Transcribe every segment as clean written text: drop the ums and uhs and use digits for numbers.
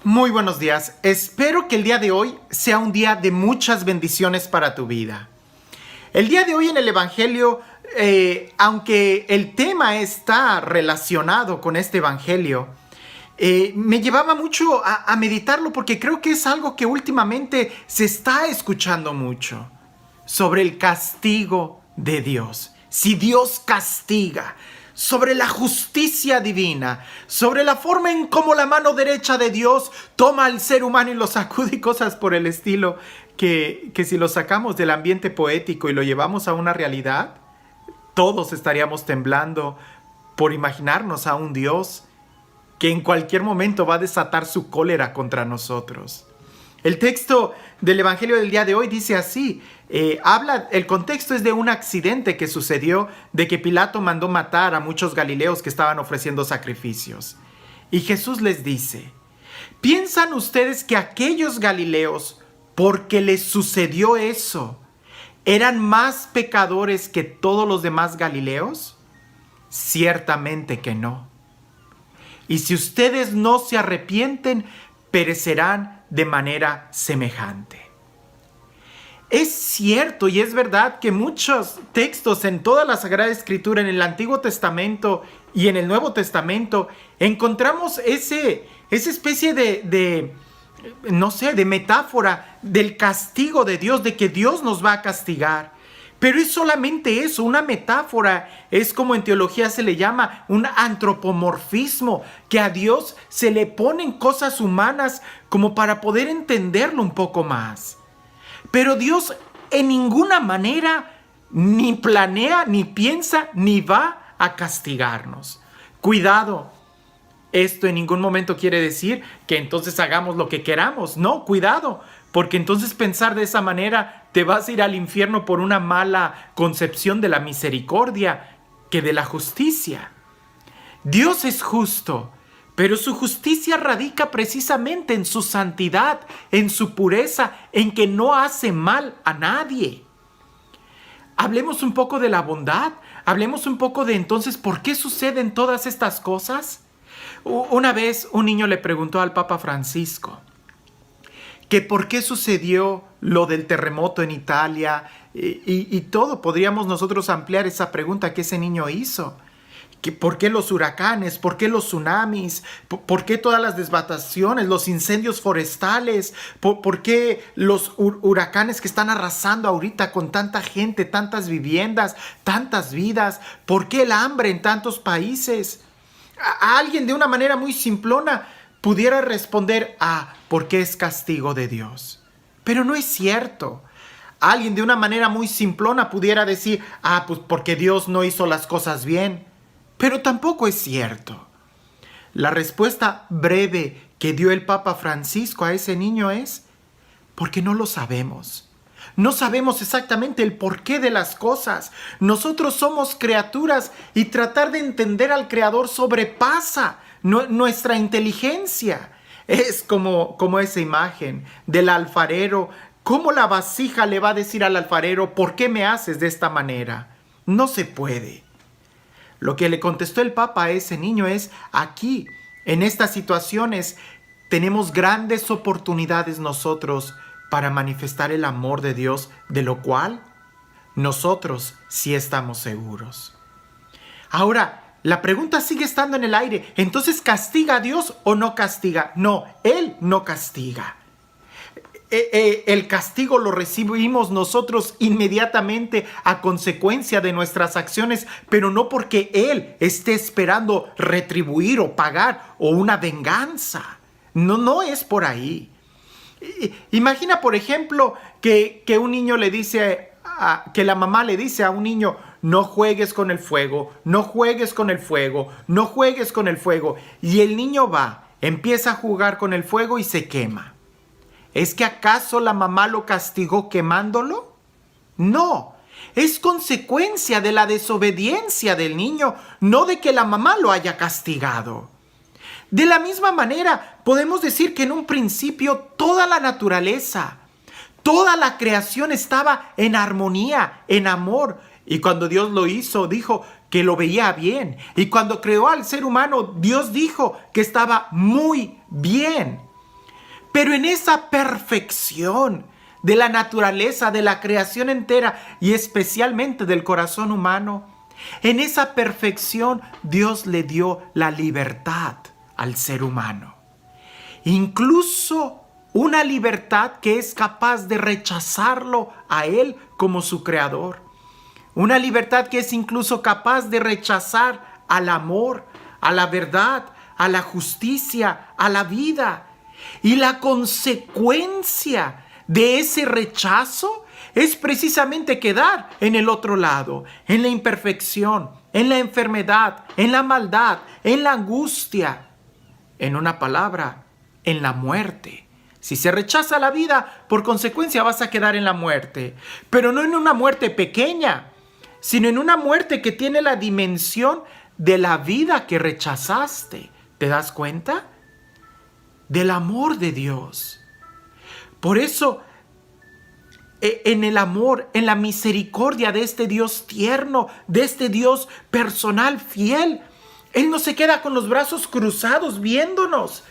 Muy buenos días. Espero que el día de hoy sea un día de muchas bendiciones para tu vida. El día de hoy en el Evangelio, aunque el tema está relacionado con este Evangelio, me llevaba mucho a meditarlo porque creo que es algo que últimamente se está escuchando mucho sobre el castigo de Dios. Si Dios castiga, sobre la justicia divina, sobre la forma en cómo la mano derecha de Dios toma al ser humano y lo sacude y cosas por el estilo, que si lo sacamos del ambiente poético y lo llevamos a una realidad, todos estaríamos temblando por imaginarnos a un Dios que en cualquier momento va a desatar su cólera contra nosotros. El texto del Evangelio del día de hoy dice así, el contexto es de un accidente que sucedió de que Pilato mandó matar a muchos galileos que estaban ofreciendo sacrificios. Y Jesús les dice, ¿piensan ustedes que aquellos galileos, porque les sucedió eso, eran más pecadores que todos los demás galileos? Ciertamente que no. Y si ustedes no se arrepienten, perecerán de manera semejante. Es cierto y es verdad que muchos textos en toda la Sagrada Escritura, en el Antiguo Testamento y en el Nuevo Testamento, encontramos esa especie de metáfora del castigo de Dios, de que Dios nos va a castigar. Pero es solamente eso, una metáfora. Es como en teología se le llama un antropomorfismo, que a Dios se le ponen cosas humanas como para poder entenderlo un poco más. Pero Dios en ninguna manera ni planea, ni piensa, ni va a castigarnos. Cuidado, esto en ningún momento quiere decir que entonces hagamos lo que queramos. No, cuidado, porque entonces pensar de esa manera te vas a ir al infierno por una mala concepción de la misericordia que de la justicia. Dios es justo, pero su justicia radica precisamente en su santidad, en su pureza, en que no hace mal a nadie. Hablemos un poco de la bondad, hablemos un poco de entonces por qué suceden todas estas cosas. Una vez un niño le preguntó al Papa Francisco que por qué sucedió lo del terremoto en Italia y todo. Podríamos nosotros ampliar esa pregunta que ese niño hizo. ¿Por qué los huracanes? ¿Por qué los tsunamis? ¿Por qué todas las devastaciones, los incendios forestales? ¿Por qué los huracanes que están arrasando ahorita con tanta gente, tantas viviendas, tantas vidas? ¿Por qué el hambre en tantos países? A alguien de una manera muy simplona pudiera responder, porque es castigo de Dios. Pero no es cierto. Alguien de una manera muy simplona pudiera decir, pues porque Dios no hizo las cosas bien. Pero tampoco es cierto. La respuesta breve que dio el Papa Francisco a ese niño es, porque no lo sabemos. No sabemos exactamente el porqué de las cosas. Nosotros somos criaturas y tratar de entender al Creador sobrepasa nuestra inteligencia. Es como esa imagen del alfarero. ¿Cómo la vasija le va a decir al alfarero, ¿por qué me haces de esta manera? No se puede. Lo que le contestó el Papa a ese niño es, aquí, en estas situaciones, tenemos grandes oportunidades nosotros para manifestar el amor de Dios, de lo cual nosotros sí estamos seguros. Ahora, la pregunta sigue estando en el aire. ¿Entonces castiga a Dios o no castiga? No, Él no castiga. El castigo lo recibimos nosotros inmediatamente a consecuencia de nuestras acciones, pero no porque Él esté esperando retribuir o pagar o una venganza. No es por ahí. Imagina, por ejemplo, que un niño le dice, que la mamá le dice a un niño, no juegues con el fuego, no juegues con el fuego, no juegues con el fuego. Y el niño va, empieza a jugar con el fuego y se quema. ¿Es que acaso la mamá lo castigó quemándolo? No, es consecuencia de la desobediencia del niño, no de que la mamá lo haya castigado. De la misma manera, podemos decir que en un principio toda la naturaleza, toda la creación estaba en armonía, en amor. Y cuando Dios lo hizo, dijo que lo veía bien. Y cuando creó al ser humano, Dios dijo que estaba muy bien. Pero en esa perfección de la naturaleza, de la creación entera y especialmente del corazón humano, en esa perfección Dios le dio la libertad al ser humano. Incluso una libertad que es capaz de rechazarlo a Él como su creador. Una libertad que es incluso capaz de rechazar al amor, a la verdad, a la justicia, a la vida. Y la consecuencia de ese rechazo es precisamente quedar en el otro lado, en la imperfección, en la enfermedad, en la maldad, en la angustia. En una palabra, en la muerte. Si se rechaza la vida, por consecuencia vas a quedar en la muerte. Pero no en una muerte pequeña, sino en una muerte que tiene la dimensión de la vida que rechazaste. ¿Te das cuenta? Del amor de Dios. Por eso, en el amor, en la misericordia de este Dios tierno, de este Dios personal, fiel, Él no se queda con los brazos cruzados viéndonos.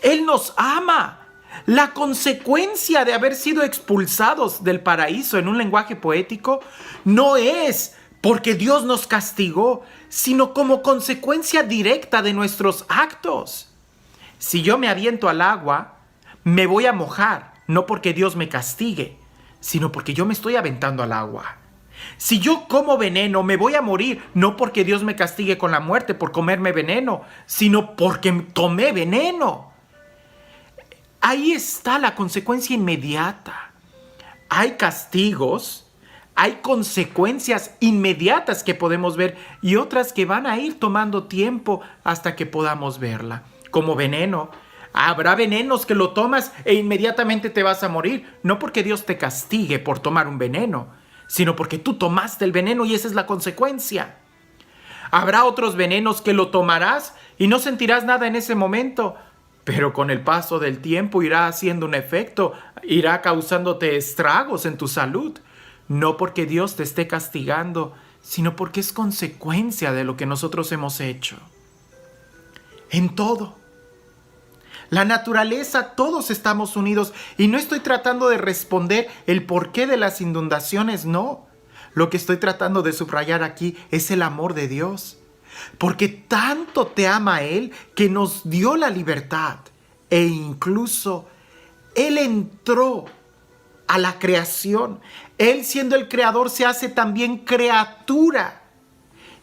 Él nos ama. La consecuencia de haber sido expulsados del paraíso, en un lenguaje poético, no es porque Dios nos castigó, sino como consecuencia directa de nuestros actos. Si yo me aviento al agua, me voy a mojar, no porque Dios me castigue, sino porque yo me estoy aventando al agua. Si yo como veneno, me voy a morir, no porque Dios me castigue con la muerte por comerme veneno, sino porque tomé veneno. Ahí está la consecuencia inmediata. Hay castigos, hay consecuencias inmediatas que podemos ver y otras que van a ir tomando tiempo hasta que podamos verla. Como veneno. Habrá venenos que lo tomas e inmediatamente te vas a morir. No porque Dios te castigue por tomar un veneno, sino porque tú tomaste el veneno y esa es la consecuencia. Habrá otros venenos que lo tomarás y no sentirás nada en ese momento, pero con el paso del tiempo irá haciendo un efecto, irá causándote estragos en tu salud. No porque Dios te esté castigando, sino porque es consecuencia de lo que nosotros hemos hecho. En todo. La naturaleza, todos estamos unidos y no estoy tratando de responder el porqué de las inundaciones, no. Lo que estoy tratando de subrayar aquí es el amor de Dios. Porque tanto te ama Él que nos dio la libertad e incluso Él entró a la creación. Él siendo el creador se hace también criatura.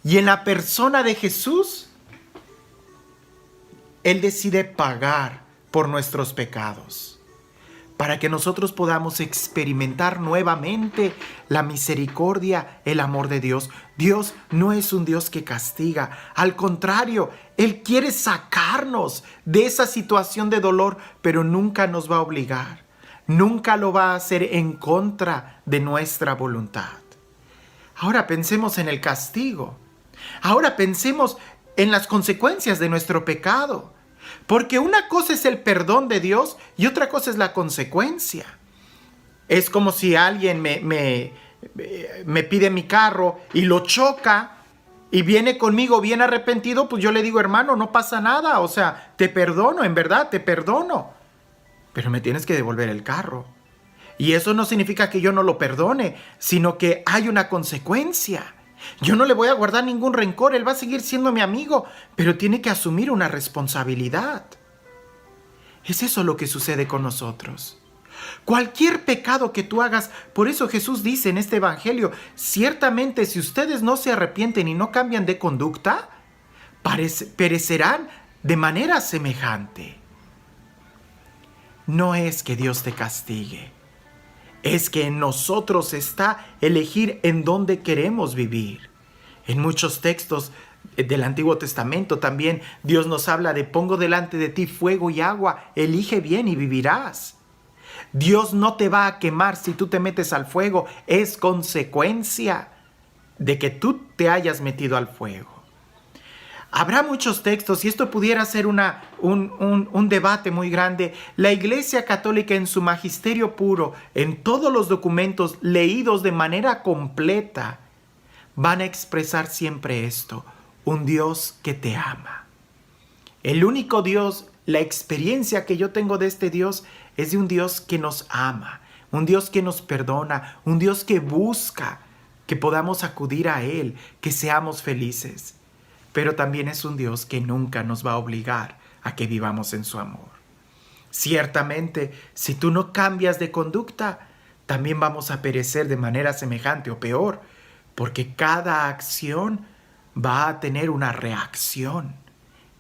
Y en la persona de Jesús, Él decide pagar por nuestros pecados, para que nosotros podamos experimentar nuevamente la misericordia, el amor de Dios. Dios no es un Dios que castiga, al contrario, Él quiere sacarnos de esa situación de dolor, pero nunca nos va a obligar, nunca lo va a hacer en contra de nuestra voluntad. Ahora pensemos en el castigo, ahora pensemos en las consecuencias de nuestro pecado. Porque una cosa es el perdón de Dios y otra cosa es la consecuencia. Es como si alguien me pide mi carro y lo choca y viene conmigo bien arrepentido, pues yo le digo, hermano, no pasa nada, o sea, te perdono, en verdad, te perdono. Pero me tienes que devolver el carro. Y eso no significa que yo no lo perdone, sino que hay una consecuencia. Yo no le voy a guardar ningún rencor, Él va a seguir siendo mi amigo, pero tiene que asumir una responsabilidad. Es eso lo que sucede con nosotros. Cualquier pecado que tú hagas, por eso Jesús dice en este evangelio, ciertamente si ustedes no se arrepienten y no cambian de conducta, perecerán de manera semejante. No es que Dios te castigue. Es que en nosotros está elegir en dónde queremos vivir. En muchos textos del Antiguo Testamento también Dios nos habla de pongo delante de ti fuego y agua, elige bien y vivirás. Dios no te va a quemar si tú te metes al fuego, es consecuencia de que tú te hayas metido al fuego. Habrá muchos textos y esto pudiera ser un debate muy grande. La Iglesia Católica en su magisterio puro, en todos los documentos leídos de manera completa, van a expresar siempre esto: un Dios que te ama. El único Dios La experiencia que yo tengo de este Dios es de un Dios que nos ama, un Dios que nos perdona, un Dios que busca que podamos acudir a Él, que seamos felices. Pero también es un Dios que nunca nos va a obligar a que vivamos en su amor. Ciertamente, si tú no cambias de conducta, también vamos a perecer de manera semejante o peor, porque cada acción va a tener una reacción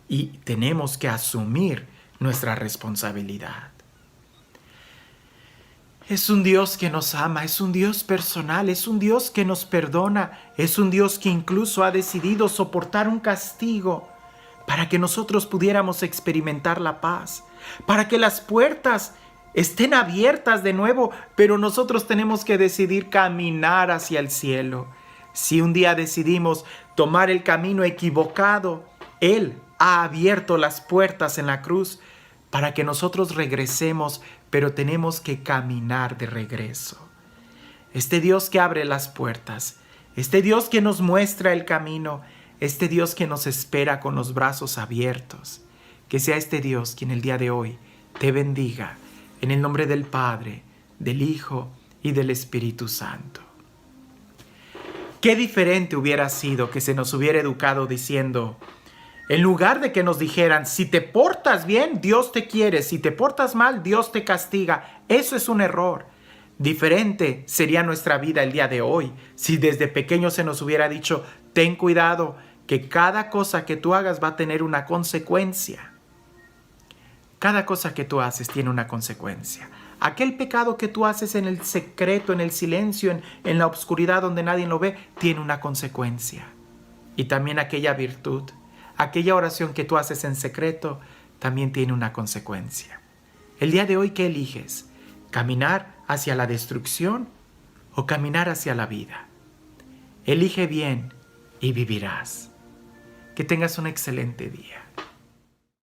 y tenemos que asumir nuestra responsabilidad. Es un Dios que nos ama, es un Dios personal, es un Dios que nos perdona, es un Dios que incluso ha decidido soportar un castigo para que nosotros pudiéramos experimentar la paz, para que las puertas estén abiertas de nuevo, pero nosotros tenemos que decidir caminar hacia el cielo. Si un día decidimos tomar el camino equivocado, Él ha abierto las puertas en la cruz para que nosotros regresemos, pero tenemos que caminar de regreso. Este Dios que abre las puertas, este Dios que nos muestra el camino, este Dios que nos espera con los brazos abiertos, que sea este Dios quien el día de hoy te bendiga, en el nombre del Padre, del Hijo y del Espíritu Santo. Qué diferente hubiera sido que se nos hubiera educado diciendo, en lugar de que nos dijeran, si te portas bien, Dios te quiere, si te portas mal, Dios te castiga. Eso es un error. Diferente sería nuestra vida el día de hoy si desde pequeño se nos hubiera dicho, ten cuidado, que cada cosa que tú hagas va a tener una consecuencia. Cada cosa que tú haces tiene una consecuencia. Aquel pecado que tú haces en el secreto, en el silencio, en la oscuridad donde nadie lo ve, tiene una consecuencia. Y también aquella virtud, aquella oración que tú haces en secreto, también tiene una consecuencia. El día de hoy, ¿qué eliges? ¿Caminar hacia la destrucción o caminar hacia la vida? Elige bien y vivirás. Que tengas un excelente día.